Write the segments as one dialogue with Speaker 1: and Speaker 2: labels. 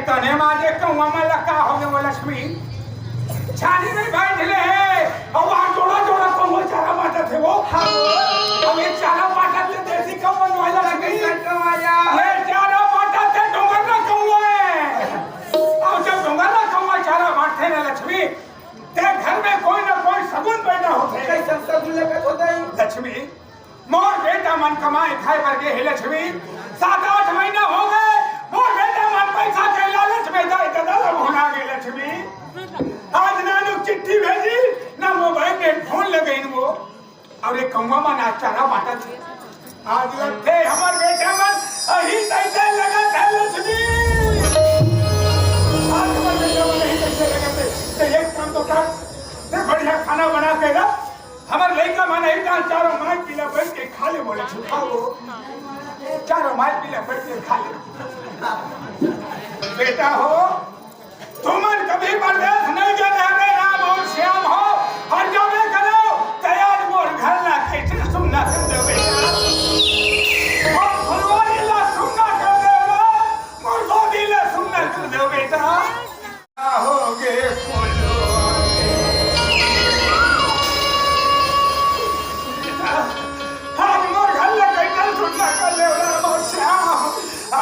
Speaker 1: तने माझे कौवा मला का हो गए वो लक्ष्मी छानी में बैठ ले और वहां जोड़ा जोड़ा कौवा चारा बाटा थे वो अब ये चारा बाटा थे देसी कौवा नोला लग गई कौवाया ये चारा बाटा थे डोंगरना कौवा है और जब डोंगरना कौवा चारा बांटते ना लक्ष्मी ते घर में कोई ना कोई सगुन पैदा होते कैसे सगुन लगे होते लक्ष्मी मोर बेटा मन कमाए खाए पर के है लक्ष्मी 7-8 महीना हो गए मोर बेटा मन पैसा के लालच में जाए दादा होना गई लक्ष्मी आज नानु चिट्ठी भेजी ना मोबाइल में फोन लगे वो और एक कौवा मन आज चारा बांटा थे आज लगते हमार बेटा मन अही तैसे लगा था लक्ष्मी आज हमार बेटा मन अही तैसे लगा थे तो एक काम तो कर ते बढ़िया खाना बना के ना हमार लड़का मन अही का चारों मार पीला बैठ के खा ले बोले छुपाओ चारों मार पीला बैठ के खा ले बेटा हो तुमन कभी बर्दाश्त नहीं कर रहे राम और श्याम हो और जब मैं करो तैयार मोर घर ना कैसे सुनना कर दो बेटा और फुलवारी ला सुनना कर दो मोर गोदी ला सुनना कर दो बेटा होगे आज मोर घर ला कैसे सुनना कर दो राम और श्याम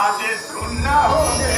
Speaker 1: आज सुनना होगे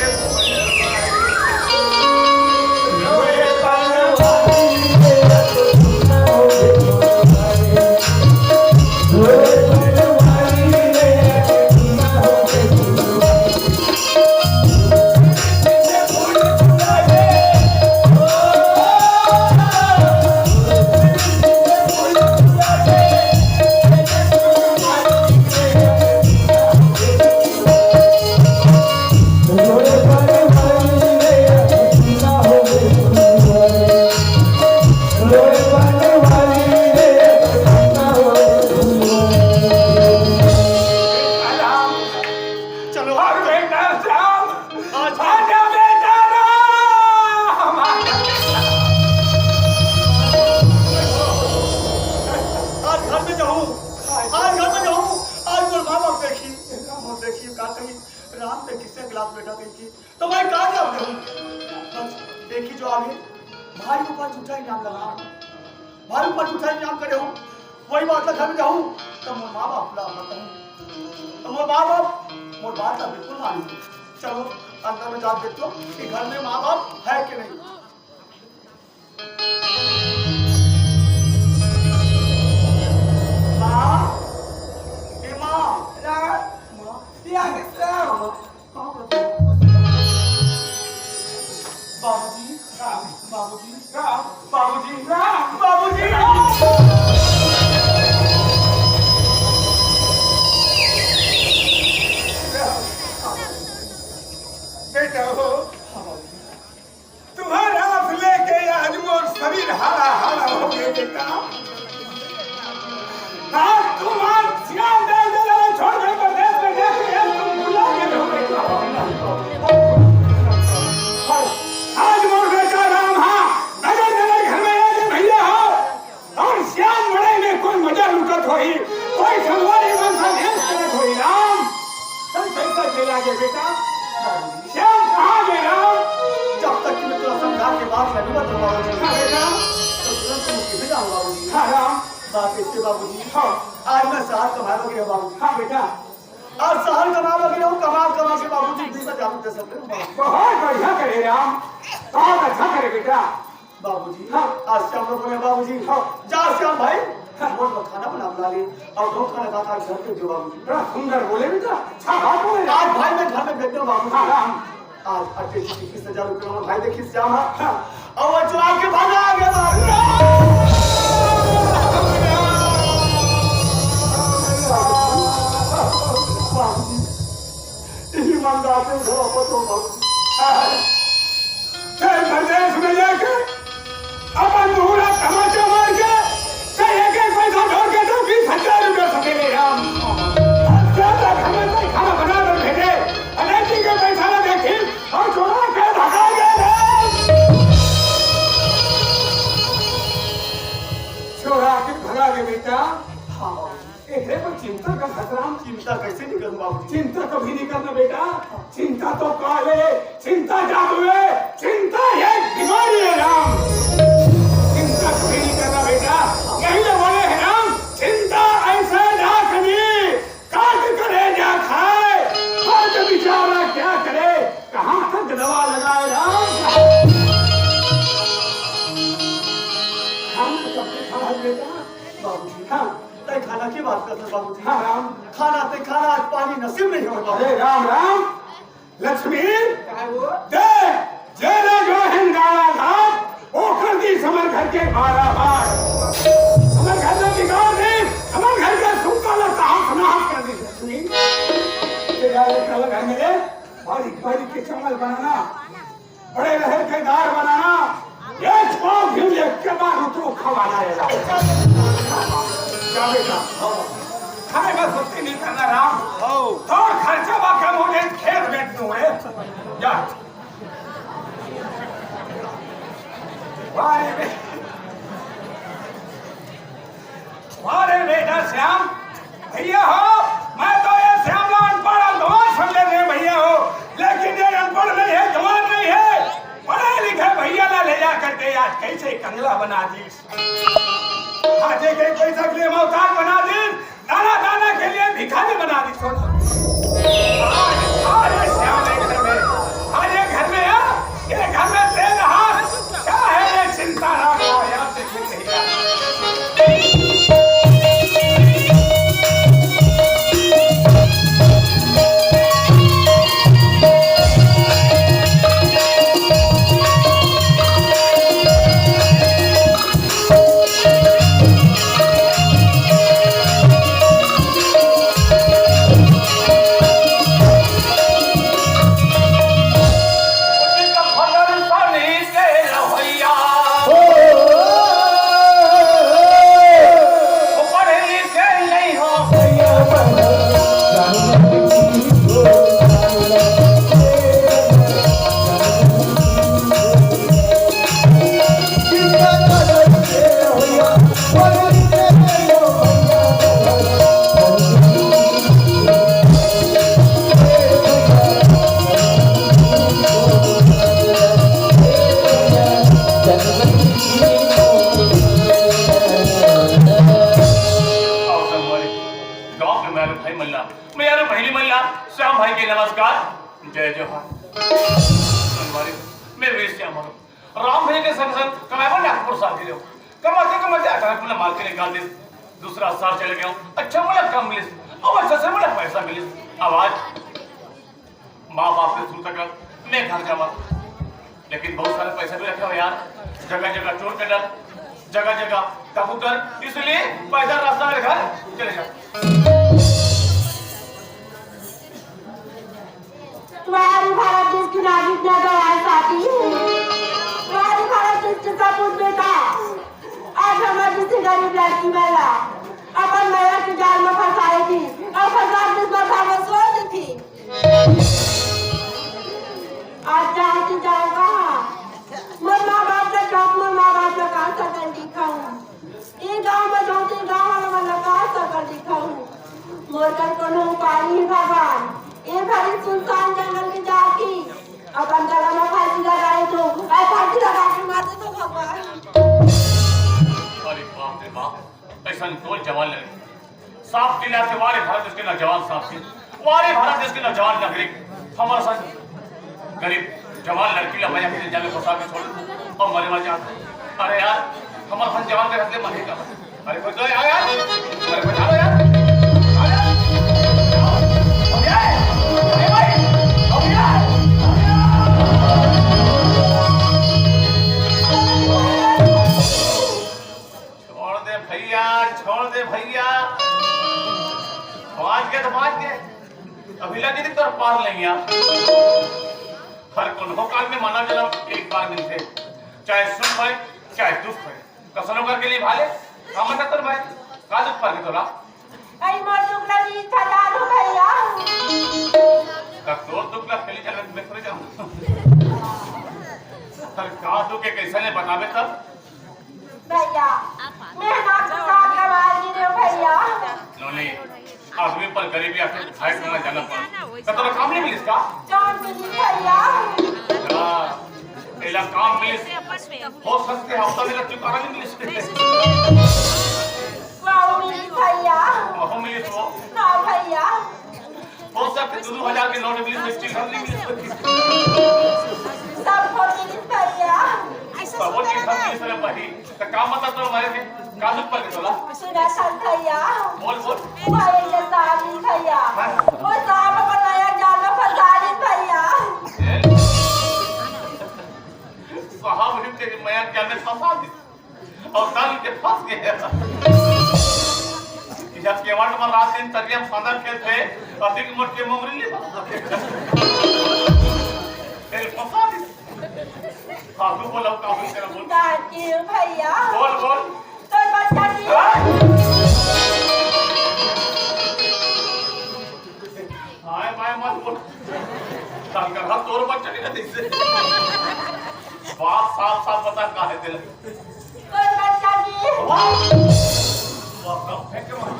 Speaker 1: तो मैं कहा जाऊँ बस देखी जो आगे भाई ऊपर झूठा इनाम लगा भाई ऊपर झूठा इनाम करे हूँ वही बात घर में जाऊँ तो मोर माँ बाप ला बताऊँ तो मोर माँ बाप मोर बात बिल्कुल मानी चलो अंदर में जा देखो कि घर में माँ बाप है कि नहीं बेटा हो तुम्हारा लेके आज मोर शरीर हरा हरा हो गया बेटा आज तुम आज सियाल दे दे छोड़ के प्रदेश में देख के तुम बुला के हो बेटा आज मोर बेटा राम हाँ नगर नगर घर में आके भैया हो और श्याम बड़े में कोई मजा लुटत होई कोई संवारी मनसा भेंट करत होई राम तब कैसा चला गया बेटा श्याम कहाँ गया जब तक मैं तेरा समझा के बात नहीं बताऊंगा बेटा तो तुरंत मुझे भेजा हुआ बाबूजी हाँ राम बात इसके बाबूजी हाँ आज मैं शहर कमा लगे बाबूजी हाँ बेटा आज शहर कमा लगे हूँ कमा के बाबूजी 20,000 दे सकते हो बहुत बढ़िया करे राम बहुत अच्छा करे बेटा बाबूजी हाँ आज श्याम लोग बोले बाबूजी हाँ जा श्याम भाई मोर को खाना बना ले और दो खाना खा घर पे जो बाबूजी बड़ा सुंदर बोले बेटा अच्छा बात बोले आज
Speaker 2: भेज दो बाबू। आज 28,000 रुपये भाई देखिए श्याम और वो चुरा के भागा आ गया ईमानदार से घर वापस हो बाबू।
Speaker 1: प्रदेश में लेके अपन मुहूर्त तमाचा मार के एक एक पैसा ढोल के 20,000 रुपये सकेले राम खाना बना कर भेजे अनेक के पैसा न देखी और चुरा के भगा गए चुरा के भगा के बेटा। एक पर चिंता का खतरा।
Speaker 2: चिंता कैसे नहीं करूं बाबू?
Speaker 1: चिंता कभी नहीं करना बेटा। चिंता तो काल है, चिंता जादू है, चिंता एक बीमारी है राम। चिंता कभी नहीं करना बेटा। यही तो बोले हैं राम, चिंता ऐसे ना कभी काट करे जा खाए और बेचारा क्या करे कहाँ तक दवा लगाए राम। बेटा
Speaker 2: बाबूजी हाँ तय खाना की बात करते बाबूजी।
Speaker 1: हाँ राम
Speaker 2: खाना ते खाना आज पानी नसीब नहीं होगा।
Speaker 1: अरे राम राम लक्ष्मी देख जेना जो हिंगाला घाट ओखर दी समर घर के 12 बार समर घर में बिगाड़ दे समर घर का सुनकाला कहाँ खनाहट कर दी लक्ष्मी। तेरा एक घर में बारीक बारीक के चमल बनाना बड़े लहर के दार बनाना एक पाव भी के बाद उतरो खवाना है जा बेटा। खाने का सोचते नहीं करना राम। तो खर्चा वाकम होने खेत बेच दूं है जा। वारे बेटा श्याम भैया हो मैं तो ये श्यामला अनपढ़ अनगवान समझे थे भैया हो लेकिन ये अनपढ़ नहीं है गवान नहीं है पढ़े लिखे भैया ना ले जा करके आज कैसे कंगला बना दी आज एक पैसा के लिए मोहताज बना दी दाना दाना के लिए भिखारी बना दी। आज श्याम घर में आज ये घर में ये घर में तेज हाथ क्या है ये चिंता रहा यार देखने नहीं दूसरा साल चले गया अच्छा मुझे कम मिले और अच्छा से मुझे पैसा मिले आवाज माँ बाप ने सुन तक मैं घर जावा लेकिन बहुत सारे पैसे भी रखे हो यार जगह जगह चोर के डर जगह जगह कबूतर इसलिए पैसा रास्ता मेरे घर चले जाओ।
Speaker 3: तुम्हारी भारत देश की नागरिक ने तो आज आती है तुम्हारी भारत देश के सपूत बेटा आज हमारे किसी गरीब लड़की महिला अपन महिला के जाल में फंसाई थी और फंसा के बता में सो दी थी। आज चाहती जाओ कहाँ मैं माँ बाप का टॉप में माँ बाप का कहाँ सकल दिखाऊं ये गाँव में दो तीन गाँव में मैं कहाँ सकल दिखाऊं मोरकर को लोग पानी भगवान ये भरी सुनसान जंगल की जाती अपन जगह में फांसी लगाई तो फांसी लगा के मारते तो भगवान।
Speaker 4: अरे बाप रे बाप ऐसा कौन जवान लगे साफ दिला से वारे भारत देश के नौजवान साफ थे वारे भारत देश के नौजवान नागरिक हमारा साथ गरीब जवान लड़की ला मजा के जाने फंसा के छोड़ और मरे मजा अरे यार हमारा सन जवान के हंसले मरे का अरे कोई तो यार अरे कोई आ यार पहला दिन तो पार नहीं आ हर कोनो काल में मानव जन्म एक बार मिलते चाहे सुख है चाहे दुख है कसनो करके लिए भाले हम मत कर भाई का दुख पर के तोला
Speaker 3: आई मोर दुख लगी था दो भैया
Speaker 4: का तोर दुख ला खेली चल मैं थोड़े जाऊं सर का दुख के कैसे ने बतावे तब
Speaker 3: भैया मैं आपके साथ कमाल नहीं रहे भैया
Speaker 4: नोनी आदमी पर गरीबी आके फाइट में जाना पड़ा का तोरा काम नहीं मिलिस का
Speaker 3: जान मिली भैया
Speaker 4: एला काम मिलिस हो सकते हफ्ता मेरा चुकाना नहीं मिलिस
Speaker 3: वाओ मिली भैया
Speaker 4: हो मिलिस वो
Speaker 3: ना भैया
Speaker 4: हो सकते 2000 के नोट मिलिस स्टिल हम नहीं मिलिस
Speaker 3: सब को मिली भैया
Speaker 4: सब वो चीज हम मिलिस रे भाई तो काम बता तो हमारे के का दुख पर के तोला
Speaker 3: सुना सन भैया
Speaker 4: बोल बोल
Speaker 3: भाई के साथी भैया वो साहब बनाया जानो फसादी भैया
Speaker 4: साहब ने तेरे माया क्या में फंसा दी और दाल के फंस गए जब केवाड़ में रात दिन तरिया फांदा खेलते अधिक मोट के मुमरी ले तेरे फंसा दी काबू बोला काबू तेरा बोल
Speaker 3: दादी भैया
Speaker 4: बोल बोल
Speaker 3: तो बच्चा की
Speaker 4: हाय माय मत बोल ताल का हाथ तोर बच्चा नहीं रहती से बात साफ साफ बता का है तेरा
Speaker 3: तो बच्चा की
Speaker 4: वाह कब फेंक मार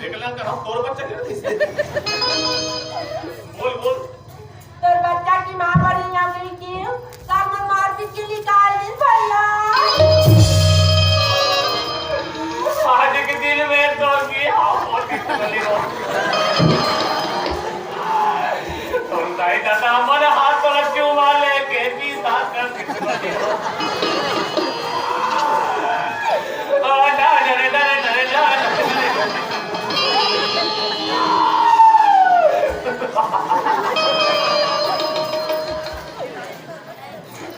Speaker 4: एक लाख का हाथ तोर बच्चा नहीं रहती से बोल बोल
Speaker 3: तो बच्चा की मां बड़ी नौकरी की काम मार के निकाल दी भैया
Speaker 4: आज के दिन में तो की हाथ की चली हो तुम दाई दादा मन हाथ पर क्यों वाले के भी साथ कर के ओ ना रे ना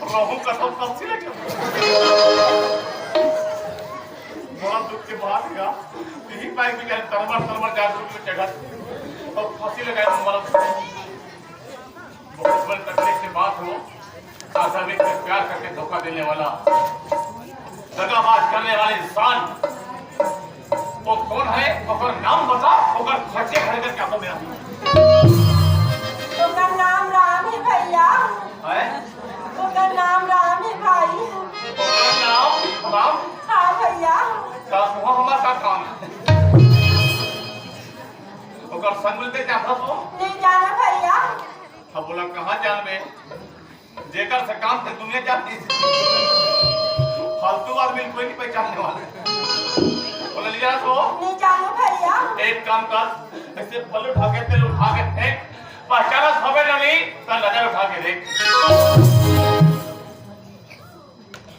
Speaker 4: रोहू का सब कब से लगे बड़ा दुख के बाद का यही पाई कि क्या तरमर जागरूक में जगह और फांसी लगाए हमारा बहुत बड़ी तकलीफ की बात हो आसामी से प्यार करके धोखा देने वाला दगाबाज करने वाले इंसान वो कौन है और नाम बता और खर्चे खड़े क्या तो मेरा
Speaker 3: उसका नाम राम है भैया
Speaker 4: है
Speaker 3: उसका नाम राम है भाई
Speaker 4: और नाम राम
Speaker 3: हाँ भैया
Speaker 4: का हमारा का काम और संग मिलते क्या था तो
Speaker 3: नहीं जाना भैया
Speaker 4: अब बोला कहाँ जान में जेकर से काम थे दुनिया जाती फालतू आदमी कोई नहीं पहचानने वाला बोला लिया तो
Speaker 3: नहीं जाना भैया
Speaker 4: एक काम कर ऐसे फल उठा के तेल उठा के फेंक पहचाना सबे नहीं तो नजर उठा के देख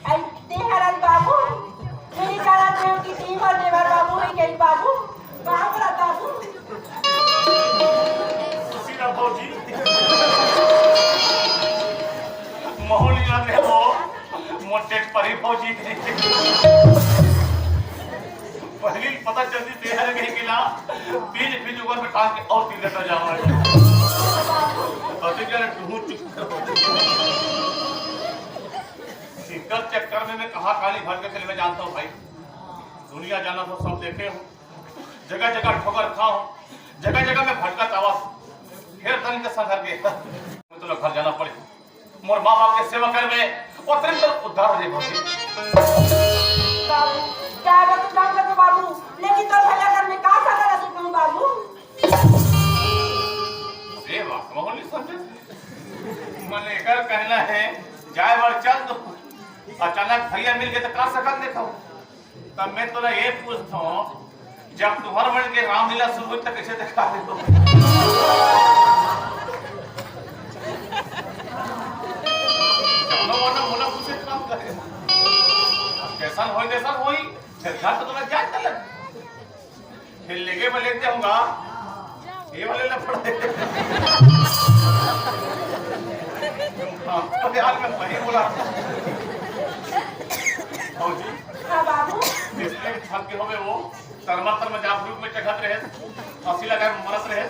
Speaker 3: ऐसे हरन बाबू मेरी जाना थे कि टीम और देवर बाबू है गई बाबू कहाँ पर बाबू
Speaker 4: सीधा फौजी मोहलिया में वो मोटे परी फौजी पहली पता चलती तेहर गई किला बीज ऊपर में टांग के और तीर लेता जाओ अधिक ढूंढ चुका चक्कर में मैं कहाँ काली भर के चले मैं जानता हूँ भाई दुनिया जाना तो सब देखे हो जगह जगह ठोकर खाओ जगह जगह में भटका आवाज फिर तन के संघर के मैं तो घर जाना पड़े मोर माँ बाप के सेवा कर में उतरे तो उद्धार हो जाए
Speaker 3: बाबू क्या बात काम कर बाबू लेकिन तो भैया घर में कहाँ कर रहा तू बाबू
Speaker 4: अरे वाह मोहन समझे मैंने एकर कहना है जाए बार चल तो अचानक भैया मिल गए तो का सकल देखो तब मैं तोरा ये पूछता हूँ जब तुम्हारे मन के रामलीला शुरू हुई तो कैसे देखा दे मोला पूछे काम करे कैसा होई जैसा होई फिर घर तो तुम्हें क्या चल फिर लेके मैं लेके जाऊंगा ये वाले लफड़े अबे हाल में वही बोला
Speaker 3: हाँ बाबू
Speaker 4: इसलिए छल के होवे वो तरमातर में जाप रूप में चखत रहे हंसी लगा मरत रहे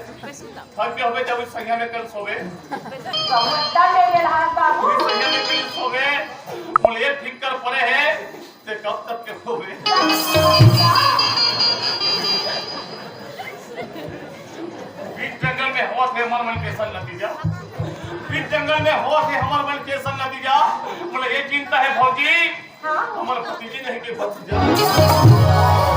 Speaker 4: थक के होवे जब इस संख्या में कल सोवे
Speaker 3: बहुत ले ले हाथ बाबू
Speaker 4: इस संख्या में कल सोवे मुझे ठीक कर पड़े है ते कब तक के सोवे बीच जंगल में हवा से हमार मन कैसा नतीजा बीच जंगल में हवा से हमार मन कैसा नतीजा मुझे ये चिंता है भौजी
Speaker 3: हाँ
Speaker 4: हमारे भतीजी नहीं के भतीजा